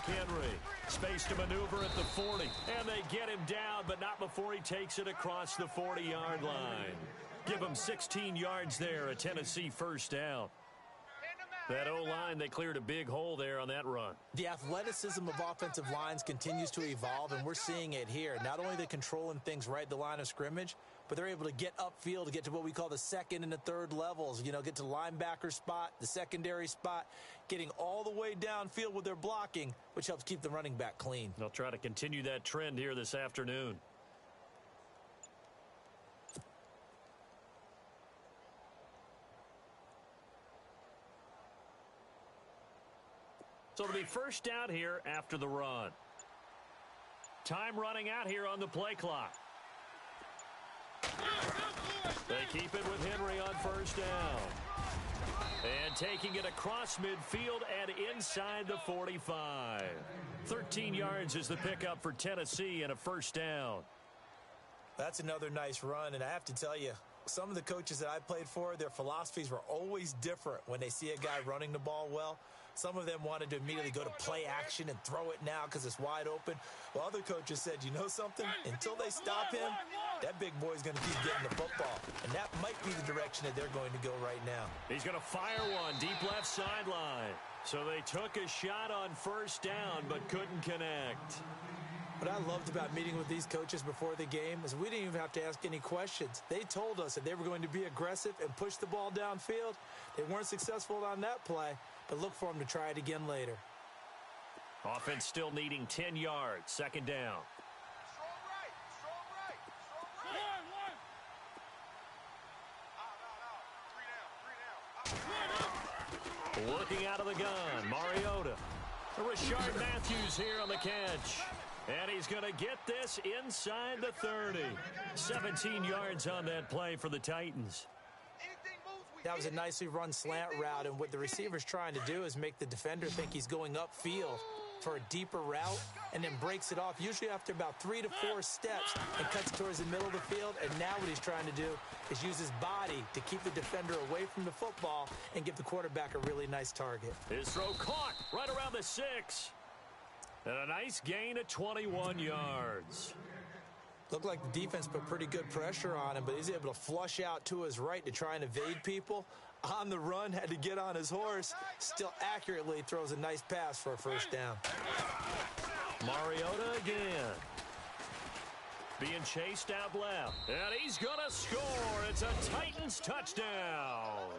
Derrick Henry. Space to maneuver at the 40. And they get him down, but not before he takes it across the 40-yard line. Give him 16 yards there, a Tennessee first down. That O-line, they cleared a big hole there on that run. The athleticism of offensive lines continues to evolve, and we're seeing it here. Not only are they controlling things right at the line of scrimmage, but they're able to get upfield to get to what we call the second and the third levels. You know, get to the linebacker spot, the secondary spot, getting all the way downfield with their blocking, which helps keep the running back clean. They'll try to continue that trend here this afternoon. So it'll be first down here after the run. Time running out here on the play clock. They keep it with Henry on first down. And taking it across midfield and inside the 45. 13 yards is the pickup for Tennessee and a first down. That's another nice run, and I have to tell you, some of the coaches that I played for, their philosophies were always different when they see a guy running the ball well. Some of them wanted to immediately go to play action and throw it now because it's wide open. While other coaches said, you know something? Until they stop him, that big boy's going to keep getting the football. And that might be the direction that they're going to go right now. He's going to fire one deep left sideline. So they took a shot on first down but couldn't connect. What I loved about meeting with these coaches before the game is we didn't even have to ask any questions. They told us that they were going to be aggressive and push the ball downfield. They weren't successful on that play, but look for them to try it again later. Offense still needing 10 yards. Second down. Looking out of the gun, Mariota. Rashard Matthews here on the catch. And he's going to get this inside the 30. 17 yards on that play for the Titans. That was a nicely run slant route, and what the receiver's trying to do is make the defender think he's going upfield for a deeper route and then breaks it off, usually after about 3 to 4 steps, and cuts towards the middle of the field. And now what he's trying to do is use his body to keep the defender away from the football and give the quarterback a really nice target. His throw caught right around the 6. And a nice gain of 21 yards. Looked like the defense put pretty good pressure on him, but he's able to flush out to his right to try and evade people. On the run, had to get on his horse. Still accurately throws a nice pass for a first down. Mariota again. Being chased out left. And he's going to score. It's a Titans touchdown.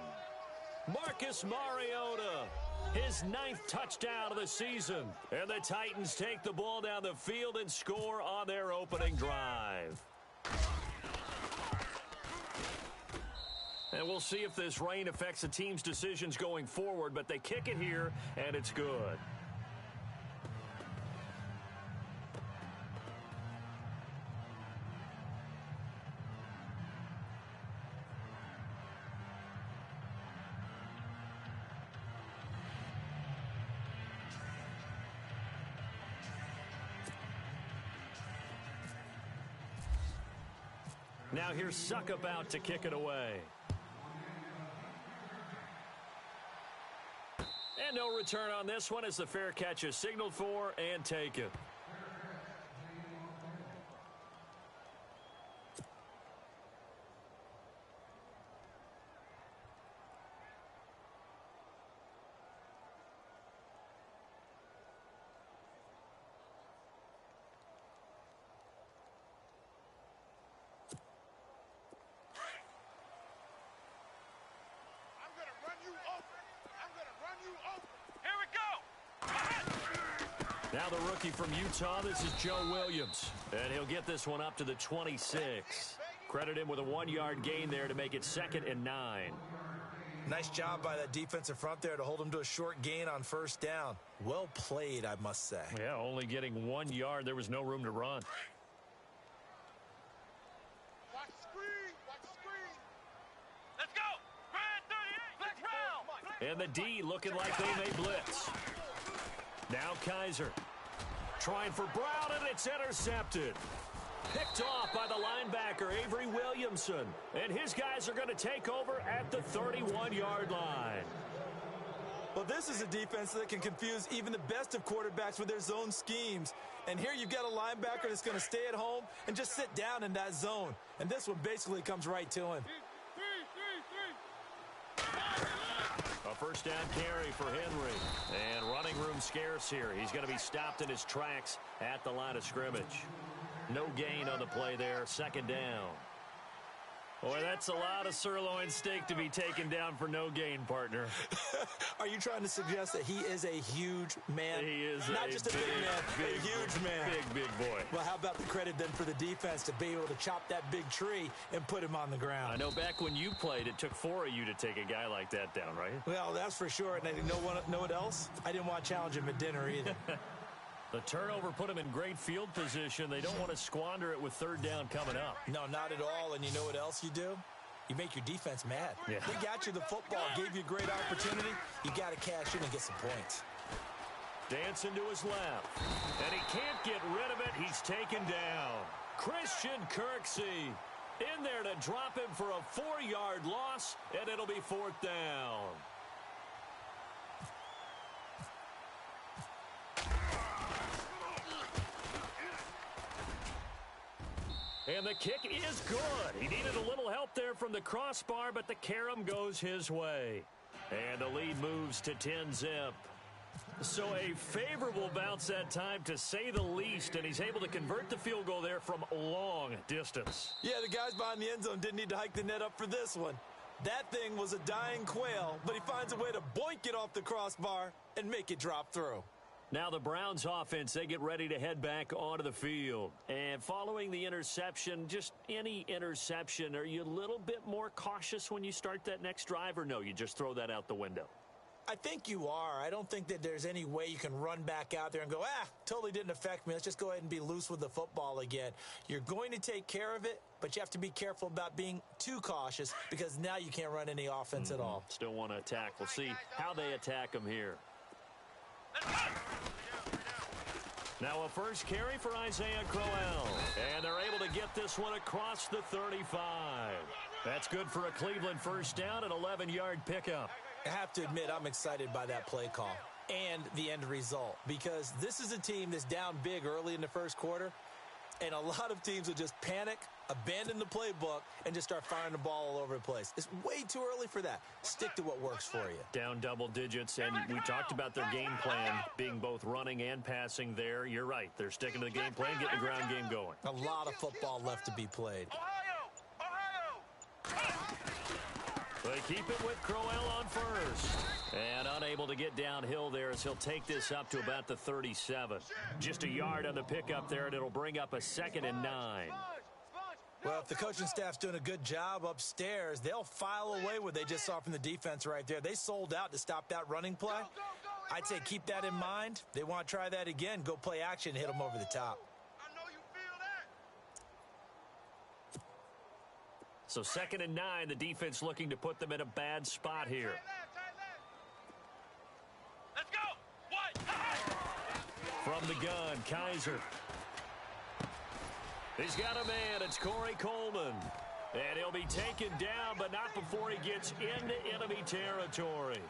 Marcus Mariota. His 9th touchdown of the season. And the Titans take the ball down the field and score on their opening drive. And we'll see if this rain affects the team's decisions going forward, but they kick it here, and it's good. Now here's Suckabout to kick it away. And no return on this one as the fair catch is signaled for and taken. Now the rookie from Utah, this is Joe Williams. And he'll get this one up to the 26. Credit him with a 1-yard gain there to make it 2nd and 9. Nice job by that defensive front there to hold him to a short gain on first down. Well played, I must say. Yeah, only getting 1 yard. There was no room to run. Watch the screen. Watch the screen. Let's go. Grand 38. Let's round. And the D looking like they may blitz. Now Kaiser trying for Brown, and it's intercepted. Picked off by the linebacker, Avery Williamson. And his guys are going to take over at the 31-yard line. Well, this is a defense that can confuse even the best of quarterbacks with their zone schemes. And here you've got a linebacker that's going to stay at home and just sit down in that zone. And this one basically comes right to him. A first down carry for Henry. And running room scarce here. He's going to be stopped in his tracks at the line of scrimmage. No gain on the play there. Second down. Boy, that's a lot of sirloin steak to be taken down for no gain, partner. Are you trying to suggest that he is a huge man? He is not just a big man, a huge man. Big boy. Well, how about the credit then for the defense to be able to chop that big tree and put him on the ground? I know back when you played, it took 4 of you to take a guy like that down, right? Well, that's for sure. And you know what else? I didn't want to challenge him at dinner either. The turnover put him in great field position. They don't want to squander it with third down coming up. No, not at all. And you know what else you do? You make your defense mad. Yeah. They got you the football, gave you a great opportunity. You got to cash in and get some points. Dancing to his left. And he can't get rid of it. He's taken down. Christian Kirksey in there to drop him for a 4-yard loss, and it'll be fourth down. And the kick is good. He needed a little help there from the crossbar, but the carom goes his way. And the lead moves to 10-zip. So a favorable bounce that time, to say the least, and he's able to convert the field goal there from long distance. Yeah, the guys behind the end zone didn't need to hike the net up for this one. That thing was a dying quail, but he finds a way to boink it off the crossbar and make it drop through. Now the Browns offense, they get ready to head back onto the field. And following the interception, just any interception, are you a little bit more cautious when you start that next drive, or no, you just throw that out the window? I think you are. I don't think that there's any way you can run back out there and go, totally didn't affect me. Let's just go ahead and be loose with the football again. You're going to take care of it, but you have to be careful about being too cautious, because now you can't run any offense at all. Still want to attack. We'll see how they attack them here. Now a first carry for Isaiah Crowell. And they're able to get this one across the 35. That's good for a Cleveland first down, an 11-yard pickup. I have to admit, I'm excited by that play call and the end result, because this is a team that's down big early in the first quarter, and a lot of teams will just panic, abandon the playbook, and just start firing the ball all over the place. It's way too early for that. Stick to what works for you. Down double digits, and we talked about their game plan being both running and passing there. You're right. They're sticking to the game plan, getting the ground game going. A lot of football left to be played. They keep it with Crowell on first. And unable to get downhill there as he'll take this up to about the 37. Just a yard on the pickup there, and it'll bring up a 2nd and 9. Well, if the coaching staff's doing a good job upstairs, they'll file away what they just saw from the defense right there. They sold out to stop that running play. I'd say keep that in mind. They want to try that again. Go play action, hit them over the top. So 2nd and 9, the defense looking to put them in a bad spot here. Let's go! From the gun, Kaiser. He's got a man. It's Corey Coleman. And he'll be taken down, but not before he gets into enemy territory.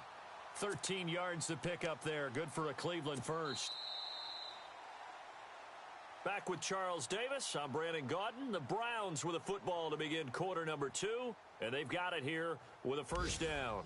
13 yards to pick up there. Good for a Cleveland first. Back with Charles Davis, I'm Brandon Gaudin. The Browns with a football to begin quarter number 2, and they've got it here with a first down.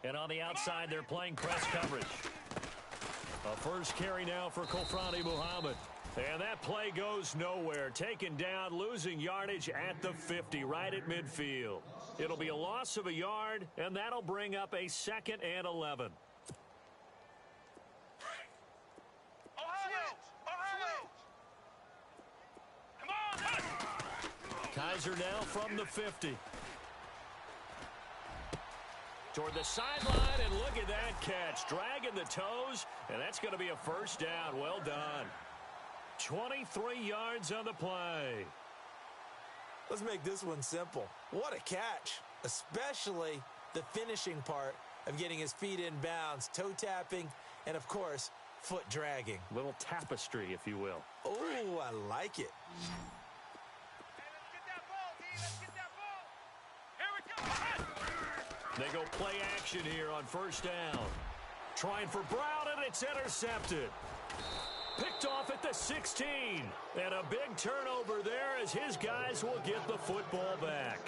And on the outside, they're playing press coverage. A first carry now for Kofrani Muhammad. And that play goes nowhere. Taken down, losing yardage at the 50, right at midfield. It'll be a loss of a yard, and that'll bring up a 2nd and 11. Kaiser now from the 50. Toward the sideline, and look at that catch. Dragging the toes, and that's going to be a first down. Well done. 23 yards on the play. Let's make this one simple. What a catch, especially the finishing part of getting his feet in bounds, toe tapping, and, of course, foot dragging. Little tapestry, if you will. Oh, I like it. They go play action here on first down. Trying for Brown, and it's intercepted. Picked off at the 16. And a big turnover there as his guys will get the football back.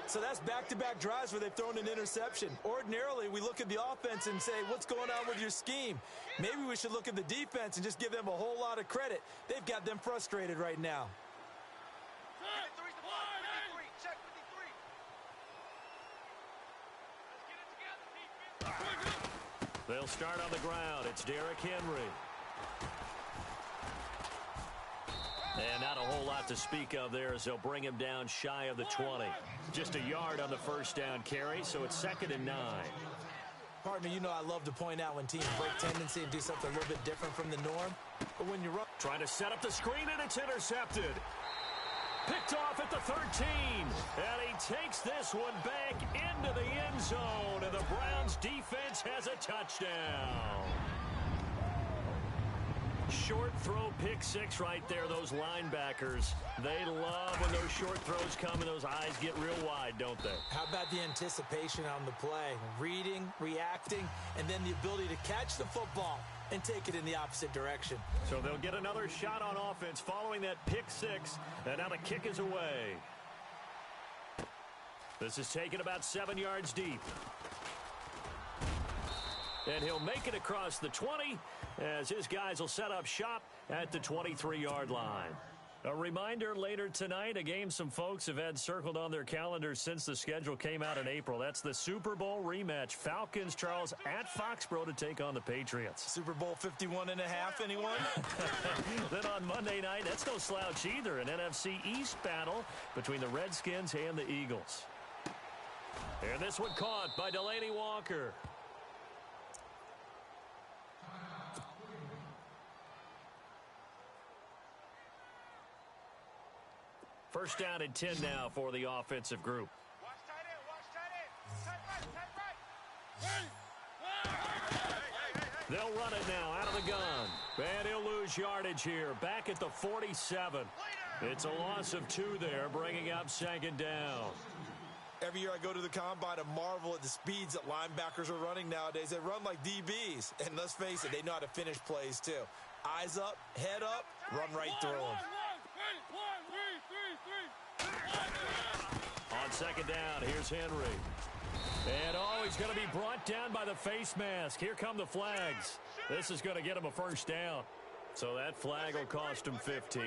So that's back-to-back drives where they've thrown an interception. Ordinarily, we look at the offense and say, what's going on with your scheme? Maybe we should look at the defense and just give them a whole lot of credit. They've got them frustrated right now. They'll start on the ground. It's Derrick Henry. And not a whole lot to speak of there as they'll bring him down shy of the 20. Just a yard on the first down carry, so it's 2nd and 9. Partner, you know I love to point out when teams break tendency and do something a little bit different from the norm. But when you run... Trying to set up the screen, and it's intercepted. Picked off at the 13. And he takes this one back into the end zone. And the Browns defense has a touchdown. Short throw, pick six right there. Those linebackers, they love when those short throws come and those eyes get real wide, don't they? How about the anticipation on the play? Reading, reacting, and then the ability to catch the football and take it in the opposite direction. So they'll get another shot on offense following that pick six, and now the kick is away. This is taken about 7 yards deep. And he'll make it across the 20 as his guys will set up shop at the 23-yard line. A reminder later tonight, a game some folks have had circled on their calendars since the schedule came out in April. That's the Super Bowl rematch. Falcons, Charles, at Foxborough to take on the Patriots. Super Bowl 51 and a half, anyone? Then on Monday night, that's no slouch either. An NFC East battle between the Redskins and the Eagles. And this one caught by Delaney Walker. First down and 10 now for the offensive group. Watch tight end. Tight right. They'll run it now out of the gun. And he'll lose yardage here. Back at the 47. It's a loss of 2 there, bringing up 2nd down. Every year I go to the combine and marvel at the speeds that linebackers are running nowadays. They run like DBs. And let's face it, they know how to finish plays too. Eyes up, head up, run right through them. On 2nd down, here's Henry. And he's going to be brought down by the face mask. Here come the flags. This is going to get him a first down. So that flag will cost him 15.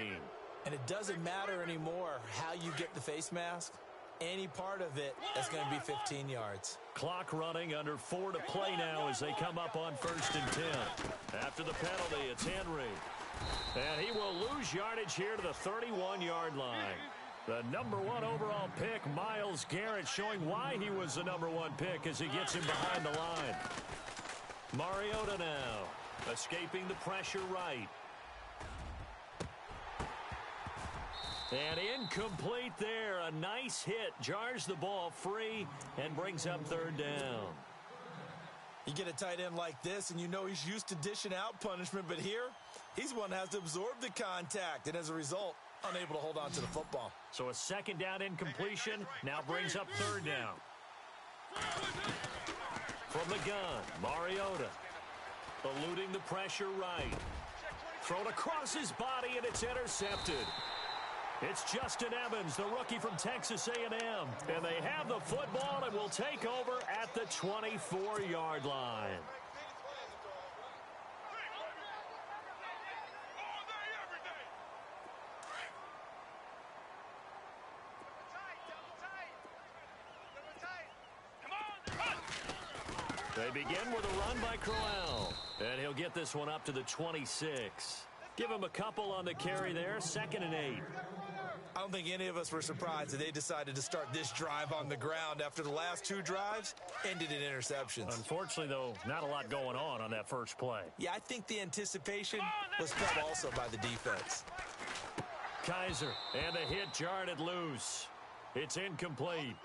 And it doesn't matter anymore how you get the face mask. Any part of it, that's going to be 15 yards. Clock running, under 4 to play now as they come up on 1st and 10. After the penalty, it's Henry. And he will lose yardage here to the 31-yard line. The #1 overall pick, Myles Garrett, showing why he was the #1 pick as he gets him behind the line. Mariota now, escaping the pressure right. And incomplete there. A nice hit. Jars the ball free and brings up 3rd down. You get a tight end like this, and you know he's used to dishing out punishment, but here, he's one that has to absorb the contact, and as a result, unable to hold on to the football. So a 2nd down incompletion now brings up 3rd down. From the gun, Mariota eluding the pressure right. Thrown across his body, and it's intercepted. It's Justin Evans, the rookie from Texas A&M. And they have the football and will take over at the 24-yard line. They begin with a run by Crowell. And he'll get this one up to the 26. Give him a couple on the carry there. 2nd and 8. I don't think any of us were surprised that they decided to start this drive on the ground after the last 2 drives ended in interceptions. Unfortunately, though, not a lot going on that first play. Yeah, I think the anticipation was felt also by the defense. Kaiser, and the hit jarred it loose. It's incomplete.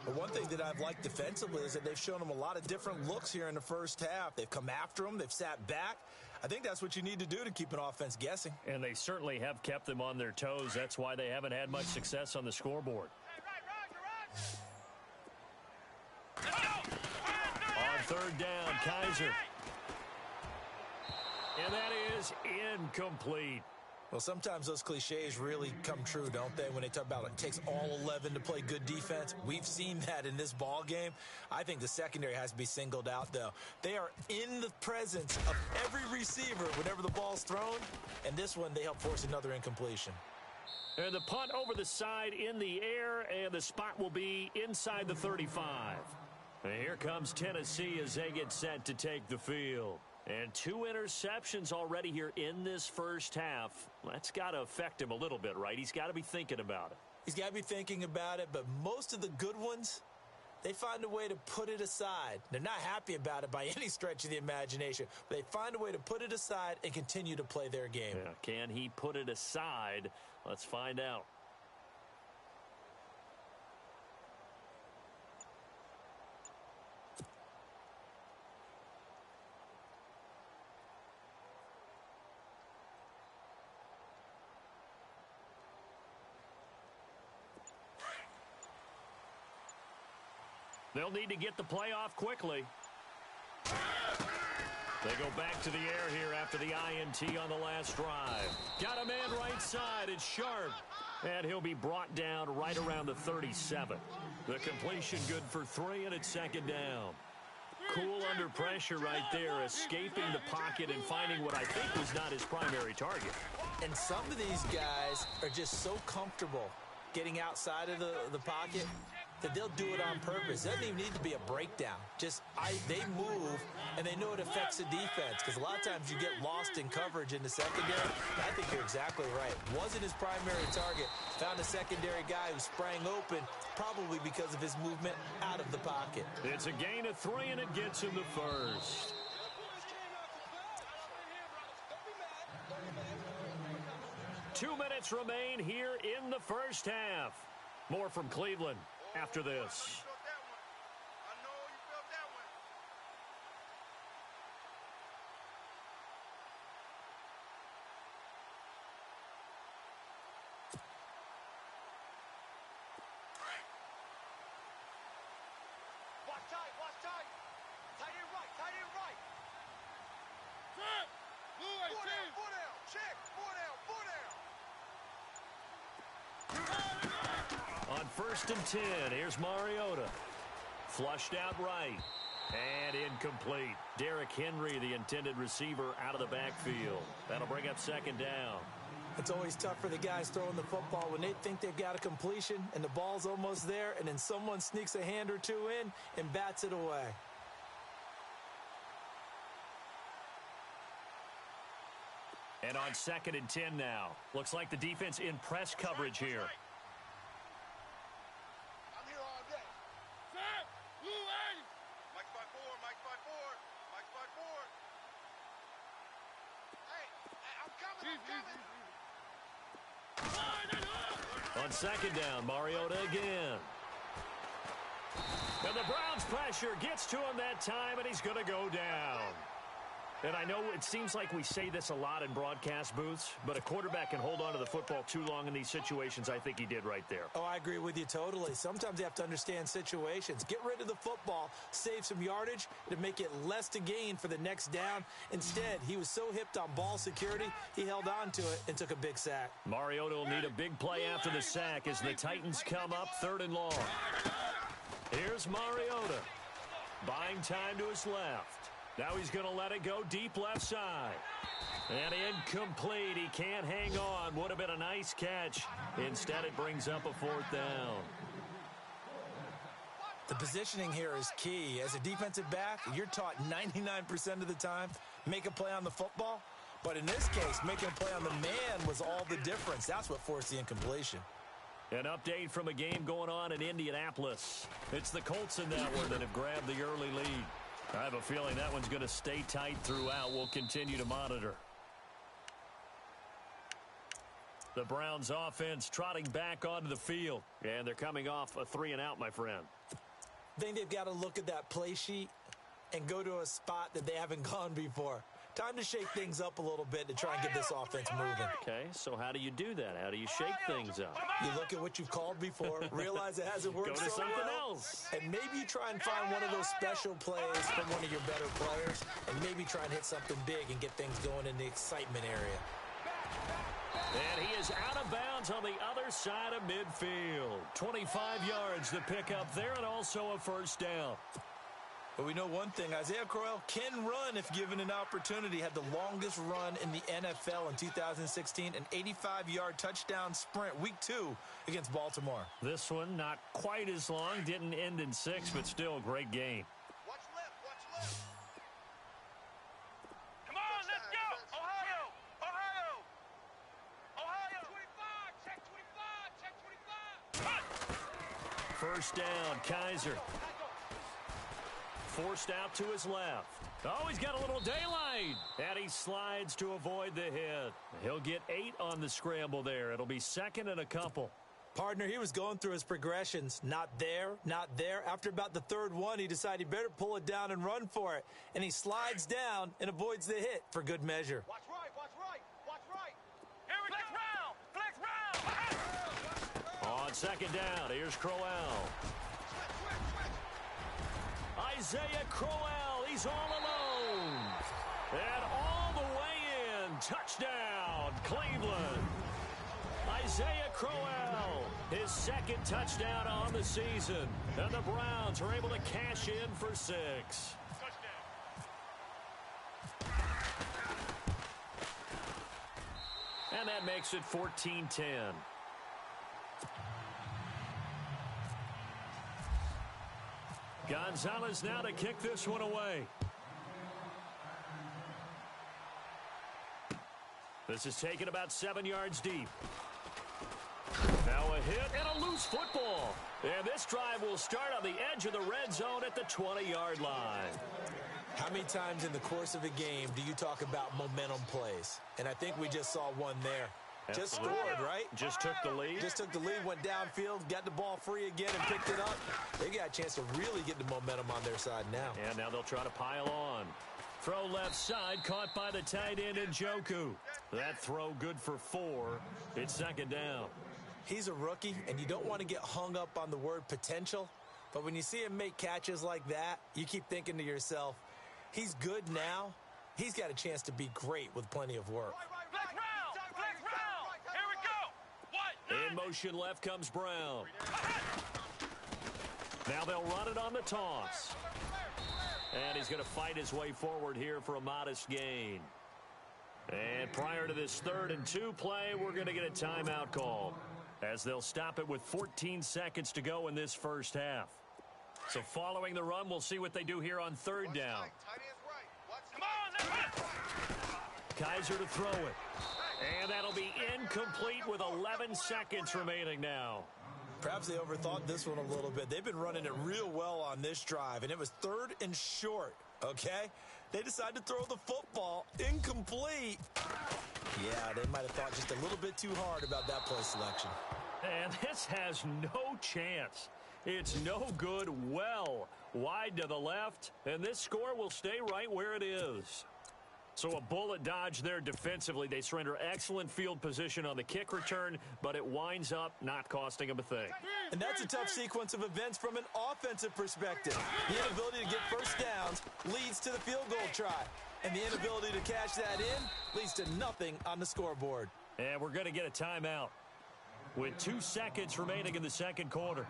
But one thing that I've liked defensively is that they've shown them a lot of different looks here in the first half. They've come after them. They've sat back. I think that's what you need to do to keep an offense guessing. And they certainly have kept them on their toes. That's why they haven't had much success on the scoreboard. On third down, Kaiser. And that is incomplete. Well, sometimes those cliches really come true, don't they? When they talk about it takes all 11 to play good defense. We've seen that in this ball game. I think the secondary has to be singled out, though. They are in the presence of every receiver whenever the ball's thrown. And this one, they help force another incompletion. And the punt over the side in the air, and the spot will be inside the 35. And here comes Tennessee as they get set to take the field. And 2 interceptions already here in this first half. That's got to affect him a little bit, right? He's got to be thinking about it. He's got to be thinking about it, but most of the good ones, they find a way to put it aside. They're not happy about it by any stretch of the imagination, but they find a way to put it aside and continue to play their game. Yeah, can he put it aside? Let's find out. They'll need to get the play off quickly. They go back to the air here after the INT on the last drive. Got a man right side. It's Sharp. And he'll be brought down right around the 37. The completion good for 3, and it's second down. Cool under pressure right there, escaping the pocket and finding what I think was not his primary target. And some of these guys are just so comfortable getting outside of the pocket that they'll do it on purpose. It doesn't even need to be a breakdown. They move, and they know it affects the defense, because a lot of times you get lost in coverage in the secondary. I think you're exactly right. Wasn't his primary target. Found a secondary guy who sprang open, probably because of his movement out of the pocket. It's a gain of 3, and it gets him the first. Two minutes remain here in the first half. More from Cleveland after this. Watch tight. Tight end right. Four down. Check. Four down. On 1st and 10, here's Mariota. Flushed out right. And incomplete. Derrick Henry, the intended receiver, out of the backfield. That'll bring up second down. It's always tough for the guys throwing the football when they think they've got a completion and the ball's almost there, and then someone sneaks a hand or two in and bats it away. And on 2nd and 10 now. Looks like the defense in press coverage here. I'm here all day. Set. Blue Ace. Mike's by four. Hey, I'm coming. On 2nd down, Mariota again. And the Browns' pressure gets to him that time, and he's going to go down. And I know it seems like we say this a lot in broadcast booths, but a quarterback can hold on to the football too long in these situations. I think he did right there. Oh, I agree with you totally. Sometimes you have to understand situations. Get rid of the football, save some yardage to make it less to gain for the next down. Instead, he was so hipped on ball security, he held on to it and took a big sack. Mariota will need a big play after the sack as the Titans come up 3rd and long. Here's Mariota. Buying time to his left. Now he's going to let it go deep left side. And incomplete. He can't hang on. Would have been a nice catch. Instead, it brings up a 4th down. The positioning here is key. As a defensive back, you're taught 99% of the time, make a play on the football. But in this case, making a play on the man was all the difference. That's what forced the incompletion. An update from a game going on in Indianapolis. It's the Colts in that one that have grabbed the early lead. I have a feeling that one's going to stay tight throughout. We'll continue to monitor. The Browns offense trotting back onto the field. And they're coming off a 3-and-out, my friend. I think they've got to look at that play sheet and go to a spot that they haven't gone before. Time to shake things up a little bit to try and get this offense moving. Okay, so how do you do that? How do you shake things up? You look at what you've called before, realize it hasn't worked Go to so something well, else. and maybe you try and find one of those special plays from one of your better players, and maybe try and hit something big and get things going in the excitement area. And he is out of bounds on the other side of midfield. 25 yards to pick up there, and also a first down. But we know one thing, Isaiah Crowell can run if given an opportunity. Had the longest run in the NFL in 2016, an 85-yard touchdown sprint, week 2 against Baltimore. This one not quite as long, didn't end in 6, but still a great game. Watch left, watch left. Come on, let's go. Ohio, Ohio, Ohio. 25, check 25, check 25. First down, Kaiser. Forced out to his left. Oh, he's got a little daylight. And he slides to avoid the hit. He'll get 8 on the scramble there. It'll be 2nd and a couple. Partner, he was going through his progressions. Not there, not there. After about the 3rd one, he decided he better pull it down and run for it. And he slides down and avoids the hit for good measure. Watch right, watch right, watch right. Here we go. Flex round. On 2nd down, here's Crowell. Isaiah Crowell, he's all alone. And all the way in, touchdown, Cleveland. Isaiah Crowell, his 2nd touchdown on the season. And the Browns are able to cash in for 6. And that makes it 14-10. Gonzalez now to kick this one away. This is taken about 7 yards deep. Now a hit and a loose football. And this drive will start on the edge of the red zone at the 20-yard line. How many times in the course of a game do you talk about momentum plays? And I think we just saw one there. Just scored, right? Just took the lead. Just took the lead, went downfield, got the ball free again, and picked it up. They got a chance to really get the momentum on their side now. And now they'll try to pile on. Throw left side, caught by the tight end Njoku. That throw good for 4. It's 2nd down. He's a rookie, and you don't want to get hung up on the word potential. But when you see him make catches like that, you keep thinking to yourself, he's good now. He's got a chance to be great with plenty of work. In motion left comes Brown. Now they'll run it on the toss. And he's going to fight his way forward here for a modest gain. And prior to this 3rd and 2 play, we're going to get a timeout call, as they'll stop it with 14 seconds to go in this first half. So following the run, we'll see what they do here on 3rd down. Kaiser to throw it. And that'll be incomplete with 11 seconds remaining now. Perhaps they overthought this one a little bit. They've been running it real well on this drive, and it was 3rd and short, okay? They decided to throw the football incomplete. Yeah, they might have thought just a little bit too hard about that play selection. And this has no chance. It's no good, well wide to the left, and this score will stay right where it is. So a bullet dodge there defensively. They surrender excellent field position on the kick return, but it winds up not costing them a thing. And that's a tough sequence of events from an offensive perspective. The inability to get first downs leads to the field goal try. And the inability to cash that in leads to nothing on the scoreboard. And we're going to get a timeout with 2 seconds remaining in the 2nd quarter.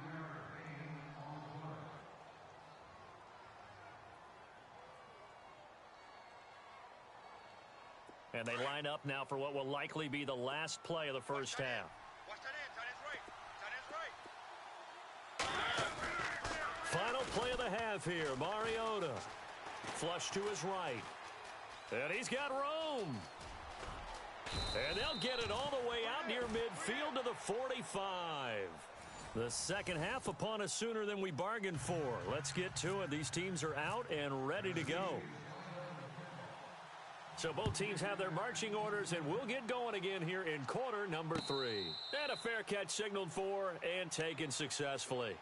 And they line up now for what will likely be the last play of the first half. Watch that end. Tight end's right. Final play of the half here. Mariota. Flush to his right. And he's got room. And they'll get it all the way out near midfield to the 45. The second half upon us sooner than we bargained for. Let's get to it. These teams are out and ready to go. So both teams have their marching orders, and we'll get going again here in quarter number 3. And a fair catch signaled for and taken successfully.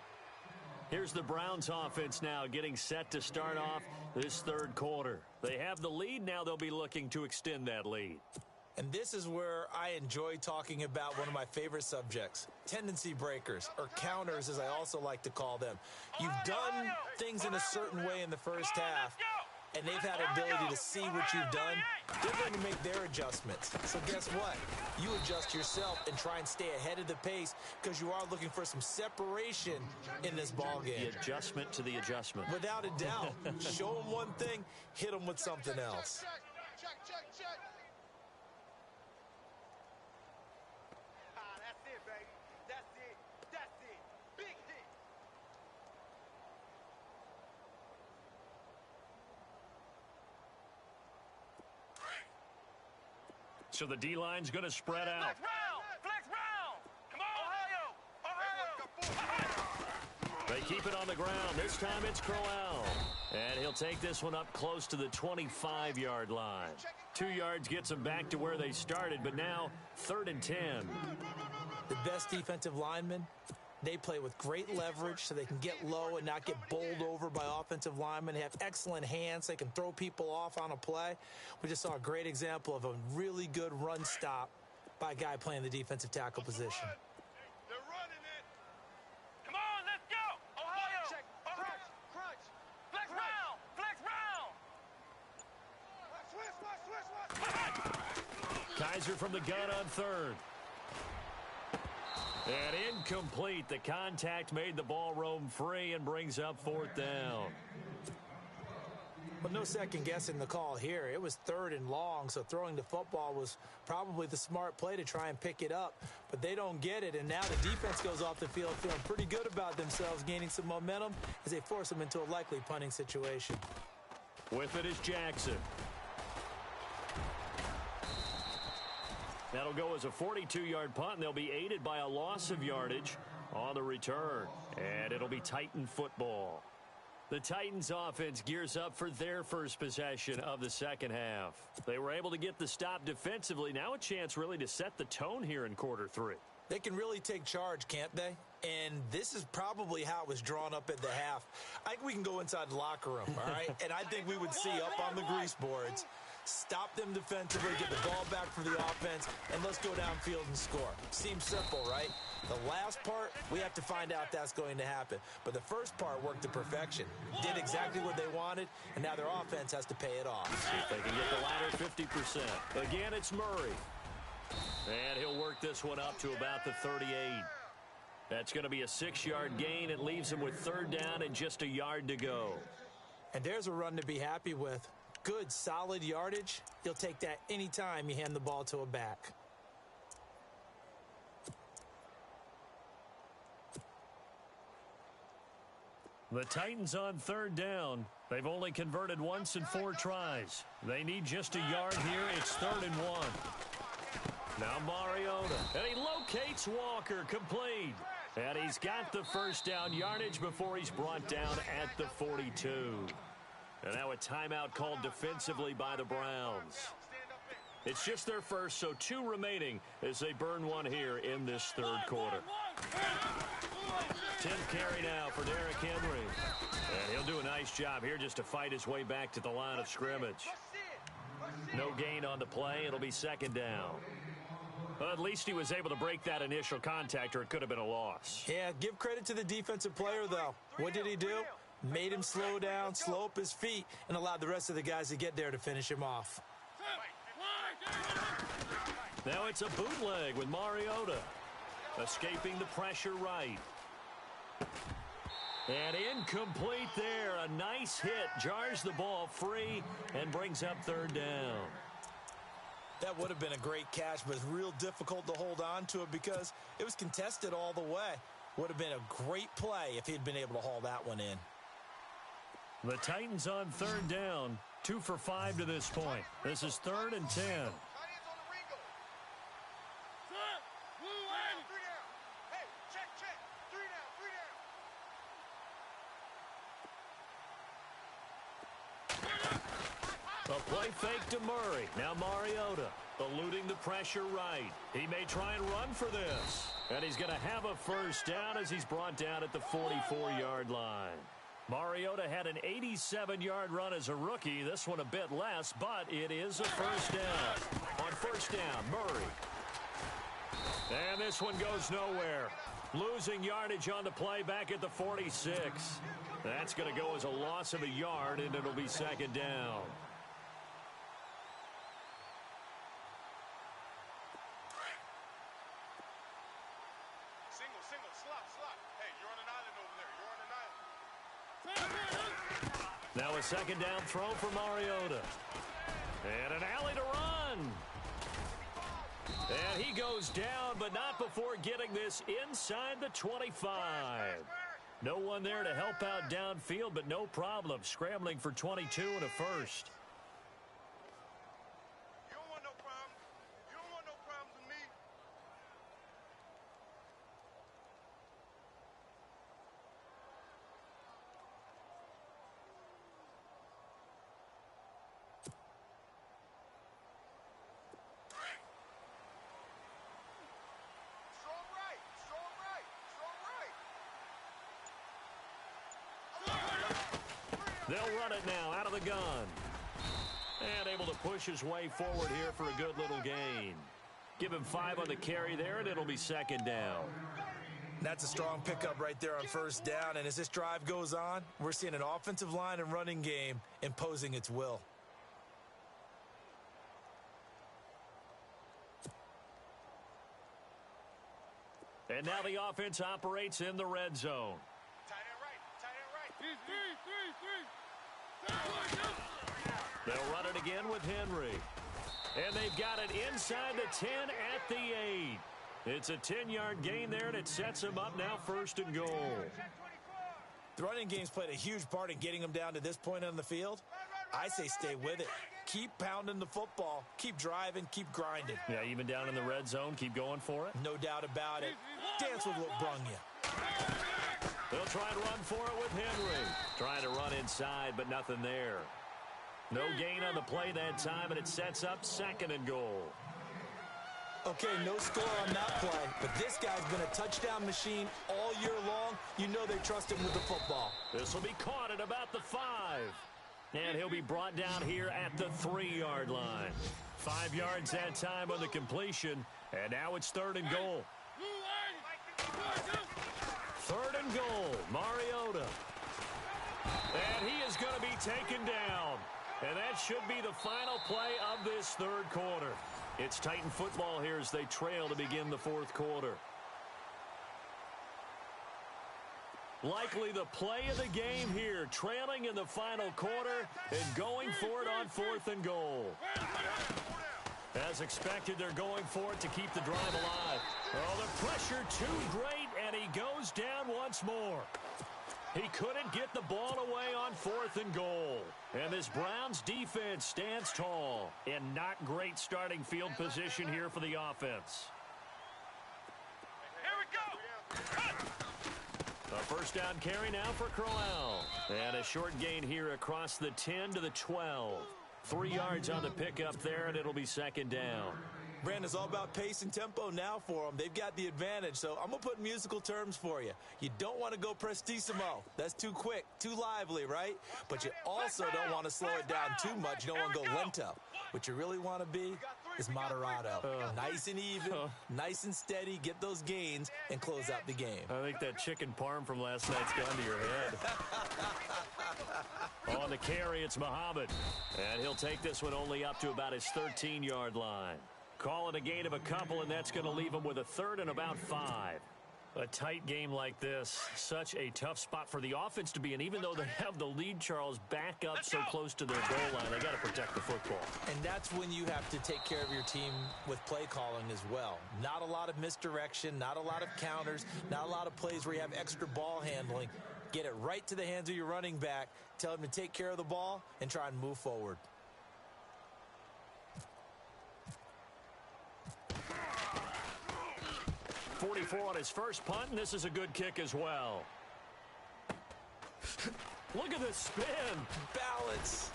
Here's the Browns offense now getting set to start off this third quarter. They have the lead. Now they'll be looking to extend that lead. And this is where I enjoy talking about one of my favorite subjects, tendency breakers, or counters as I also like to call them. You've done things in a certain way in the first half, and they've had the ability to see what you've done. They're going to make their adjustments. So guess what? You adjust yourself and try and stay ahead of the pace because you are looking for some separation in this ball game. The adjustment to the adjustment. Without a doubt. Show them one thing, hit them with something else. Check. That's it, baby. That's it. Big hit. So the D-line's going to spread out. Flex round. Come on, Ohio. They keep it on the ground. This time it's Crowell. And he'll take this one up close to the 25-yard line. 2 yards gets them back to where they started, but now 3rd and 10. The best defensive linemen, they play with great leverage so they can get low and not get bowled over by offensive linemen. They have excellent hands. They can throw people off on a play. We just saw a great example of a really good run stop by a guy playing the defensive tackle position. They're running it. Come on, let's go. Ohio. Check. Crunch. Flex round. Swish. Kaiser from the gun on 3rd. And incomplete. The contact made the ball roam free and brings up 4th down. Well, no second guessing the call here. It was 3rd and long, so throwing the football was probably the smart play to try and pick it up. But they don't get it, and now the defense goes off the field feeling pretty good about themselves, gaining some momentum as they force them into a likely punting situation. With it is Jackson. That'll go as a 42-yard punt, and they'll be aided by a loss of yardage on the return. And it'll be Titan football. The Titans offense gears up for their first possession of the second half. They were able to get the stop defensively. Now a chance really to set the tone here in quarter 3. They can really take charge, can't they? And this is probably how it was drawn up at the half. I think we can go inside the locker room, all right? And I think we would see up on the grease boards, stop them defensively, get the ball back for the offense, and let's go downfield and score. Seems simple, right? The last part, we have to find out that's going to happen. But the first part worked to perfection. Did exactly what they wanted, and now their offense has to pay it off. See if they can get the latter 50%. Again, it's Murray. And he'll work this one up to about the 38. That's going to be a 6-yard gain. It leaves him with 3rd down and just a yard to go. And there's a run to be happy with. Good, solid yardage. You'll take that anytime you hand the ball to a back. The Titans on 3rd down. They've only converted once in 4 tries. They need just a yard here. It's 3rd and 1. Now Mariota. And he locates Walker, complete. And he's got the first down yardage before he's brought down at the 42. And now a timeout called defensively by the Browns. It's just their first, so 2 remaining as they burn one here in this 3rd quarter. 10th carry now for Derrick Henry. And he'll do a nice job here just to fight his way back to the line of scrimmage. No gain on the play. It'll be 2nd down. Well, at least he was able to break that initial contact, or it could have been a loss. Yeah, give credit to the defensive player, though. What did he do? Made him slow down, slow up his feet, and allowed the rest of the guys to get there to finish him off. Now it's a bootleg with Mariota. Escaping the pressure right. And incomplete there. A nice hit. Jars the ball free and brings up 3rd down. That would have been a great catch, but it's real difficult to hold on to it because it was contested all the way. Would have been a great play if he'd been able to haul that one in. The Titans on 3rd down. 2 for 5 to this point. This is 3rd and 10. A play fake to Murray. Now Mariota eluding the pressure right. He may try and run for this. And he's going to have a first down as he's brought down at the 44-yard line. Mariota had an 87-yard run as a rookie. This one a bit less, but it is a first down. On first down, Murray. And this one goes nowhere. Losing yardage on the play back at the 46. That's going to go as a loss of a yard, and it'll be second down. Single, slot. Hey, you're on an island over there. Now a second down throw for Mariota. And an alley to run. And he goes down, but not before getting this inside the 25. No one there to help out downfield, but no problem. Scrambling for 22 and a first. You don't want no problems. You don't want no problems with me. They'll run it now out of the gun. And able to push his way forward here for a good little gain. Give him 5 on the carry there, and it'll be second down. That's a strong pickup right there on first down. And as this drive goes on, we're seeing an offensive line and running game imposing its will. And now the offense operates in the red zone. Tight end right. They'll run it again with Henry. And they've got it inside the 10 at the 8. It's a 10-yard gain there, and it sets them up now first and goal. The running game's played a huge part in getting them down to this point on the field. I say stay with it. Keep pounding the football. Keep driving. Keep grinding. Yeah, even down in the red zone, keep going for it. No doubt about it. Dance with what brung you. They'll try and run for it with Henry. Trying to run inside, but nothing there. No gain on the play that time, and it sets up second and goal. Okay, no score on that play, but this guy's been a touchdown machine all year long. You know they trust him with the football. This will be caught at about the 5. And he'll be brought down here at the 3-yard line. 5 yards that time on the completion, and now it's third and goal. Third and goal, Mariota. And he is going to be taken down. And that should be the final play of this third quarter. It's Titan football here as they trail to begin the fourth quarter. Likely the play of the game here, trailing in the final quarter and going for it on fourth and goal. As expected, they're going for it to keep the drive alive. Oh, the pressure too great, and he goes down once more. He couldn't get the ball away on fourth and goal. And this Browns defense stands tall in not great starting field position here for the offense. Here we go. A first down carry now for Crowell. And a short gain here across the 10 to the 12. 3 yards on the pickup there, and it'll be second down. Brandon, it's all about pace and tempo now for them. They've got the advantage, so I'm going to put musical terms for you. You don't want to go prestissimo. That's too quick, too lively, right? But you also don't want to slow it down too much. You don't want to go lento. What you really want to be is moderato. Nice and even, nice and steady, get those gains, and close out the game. I think that chicken parm from last night's gone to your head. On the carry, it's Muhammad. And he'll take this one only up to about his 13-yard line. Call it a gain of a couple, and that's going to leave him with a third and about 5. A tight game like this, such a tough spot for the offense to be in. Even though they have the lead, Charles, back up so close to their goal line, they got to protect the football. And that's when you have to take care of your team with play calling as well. Not a lot of misdirection, not a lot of counters, not a lot of plays where you have extra ball handling. Get it right to the hands of your running back, tell him to take care of the ball, and try and move forward. .44 on his first punt, and this is a good kick as well. Look at this spin. Balance.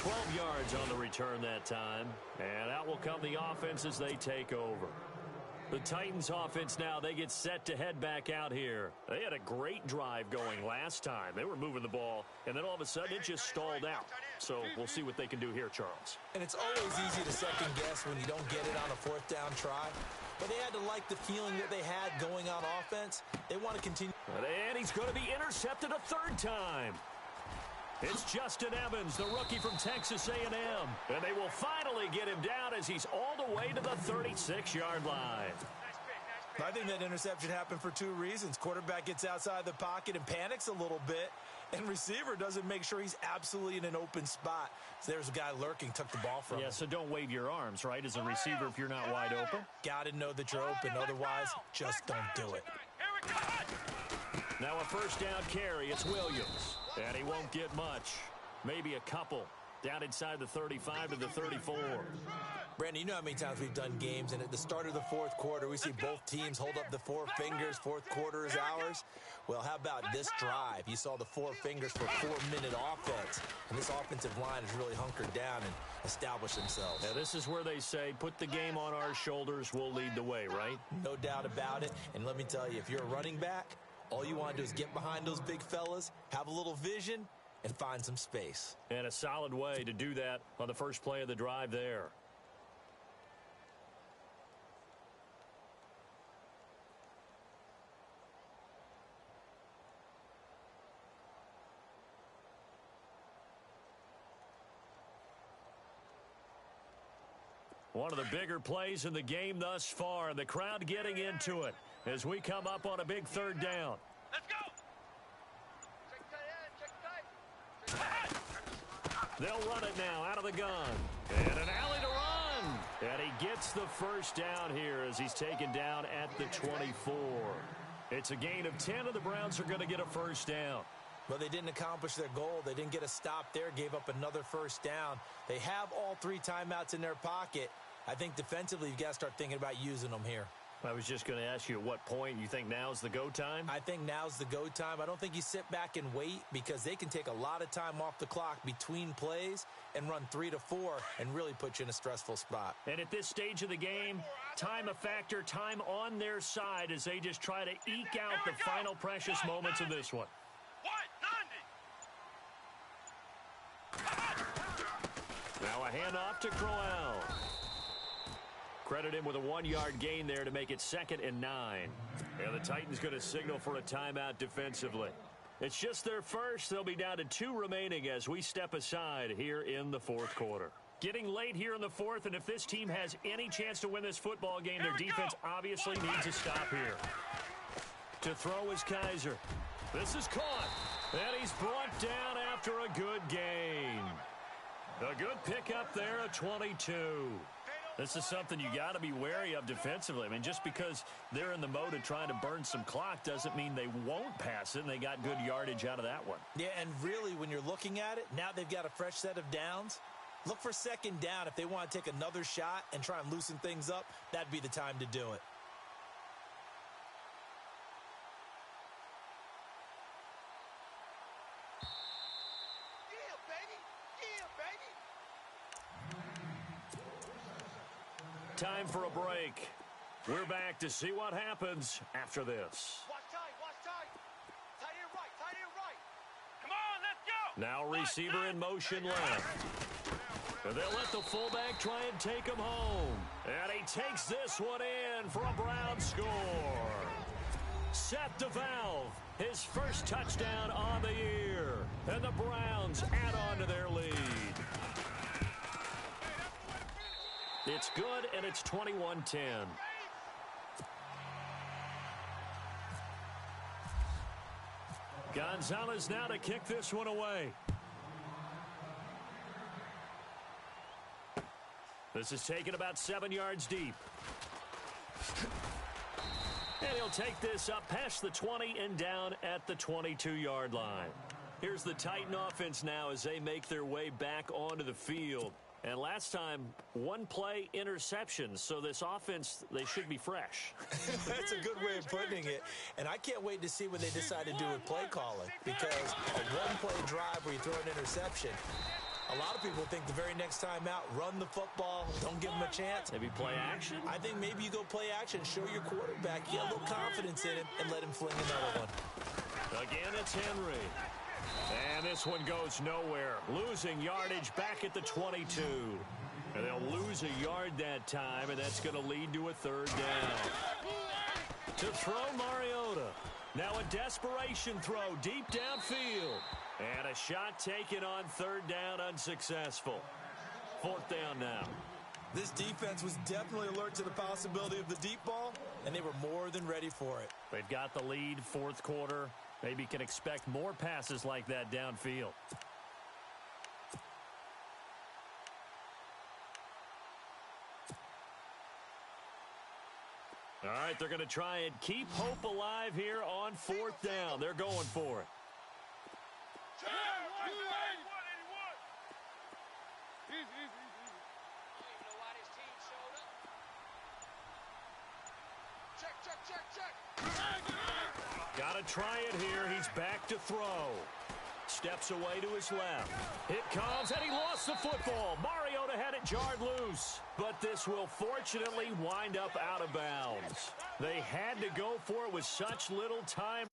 12 yards on the return that time. And out will come the offense as they take over. The Titans offense now, they get set to head back out here. They had a great drive going last time. They were moving the ball, and then all of a sudden it just stalled out. So we'll see what they can do here, Charles. And it's always easy to second guess when you don't get it on a fourth down try. But they had to like the feeling that they had going on offense. They want to continue. And he's going to be intercepted a third time. It's Justin Evans, the rookie from Texas A&M. And they will finally get him down as he's all the way to the 36-yard line. I think that interception happened for two reasons. Quarterback gets outside the pocket and panics a little bit, and receiver doesn't make sure he's absolutely in an open spot. So there's a guy lurking, took the ball from him. Yeah, so don't wave your arms, right, as a receiver if you're not wide open. Got to know that you're open. Otherwise, just don't do it. Now a first down carry. It's Williams. And he won't get much. Maybe a couple. Down inside the 35 to the 34. Brandon, you know how many times we've done games, and at the start of the fourth quarter, we see both teams hold up the four fingers. Fourth quarter is ours. Well, how about this drive? You saw the four fingers for 4-minute offense, and this offensive line has really hunkered down and established themselves. Now, this is where they say, put the game on our shoulders, we'll lead the way, right? No doubt about it, and let me tell you, if you're a running back, all you want to do is get behind those big fellas, have a little vision, and find some space. And a solid way to do that on the first play of the drive there. One of the bigger plays in the game thus far, and the crowd getting into it as we come up on a big third down. Let's go. They'll run it now out of the gun. And an alley to run. And he gets the first down here as he's taken down at the 24. It's a gain of 10, and the Browns are going to get a first down. Well, they didn't accomplish their goal. They didn't get a stop there, gave up another first down. They have all three timeouts in their pocket. I think defensively you've got to start thinking about using them here. I was just going to ask you at what point you think now's the go time? I think now's the go time. I don't think you sit back and wait because they can take a lot of time off the clock between plays and run 3 to 4 and really put you in a stressful spot. And at this stage of the game, time a factor, time on their side as they just try to eke out the final precious moments of this one. Now a handoff to Crowell. Credit him with a 1-yard gain there to make it 2nd and 9. And the Titans going to signal for a timeout defensively. It's just their first. They'll be down to 2 remaining as we step aside here in the fourth quarter. Getting late here in the fourth, and if this team has any chance to win this football game, their defense obviously needs to stop here. To throw is Kaiser. This is caught. And he's brought down after a good gain. A good pickup there at 22. This is something you got to be wary of defensively. I mean, just because they're in the mode of trying to burn some clock doesn't mean they won't pass it, and they got good yardage out of that one. Yeah, and really, when you're looking at it, now they've got a fresh set of downs. Look for 2nd down. If they want to take another shot and try and loosen things up, that'd be the time to do it. Time for a break. We're back to see what happens after this. Watch tight, watch tight. Tight end right. Come on, let's go. Now receiver in motion left. And they'll let the fullback try and take him home. And he takes this one in for a Browns score. Seth DeValve, his first touchdown on the year. And the Browns add on to their lead. It's good, and it's 21-10. Gonzalez now to kick this one away. This is taken about 7 yards deep. And he'll take this up past the 20 and down at the 22-yard line. Here's the Titan offense now as they make their way back onto the field. And last time, 1 play interception. So this offense, they should be fresh. That's a good way of putting it. And I can't wait to see what they decide to do with play calling. Because a 1-play drive where you throw an interception, A lot of people think the very next time out, run the football, don't give him a chance. Maybe play action? I think maybe you go play action, show your quarterback you have a little confidence in him, and let him fling another one. Again, it's Henry. And this one goes nowhere. Losing yardage back at the 22. And they'll lose a yard that time, and that's going to lead to a third down. To throw Mariota. Now a desperation throw deep downfield. And a shot taken on third down, unsuccessful. Fourth down now. This defense was definitely alert to the possibility of the deep ball, and they were more than ready for it. They've got the lead, fourth quarter. Maybe can expect more passes like that downfield. All right, they're going to try and keep hope alive here on fourth down. They're going for it. Got to try it here. He's back to throw. Steps away to his left. It comes, and he lost the football. Mariota had it jarred loose. But this will fortunately wind up out of bounds. They had to go for it with such little time.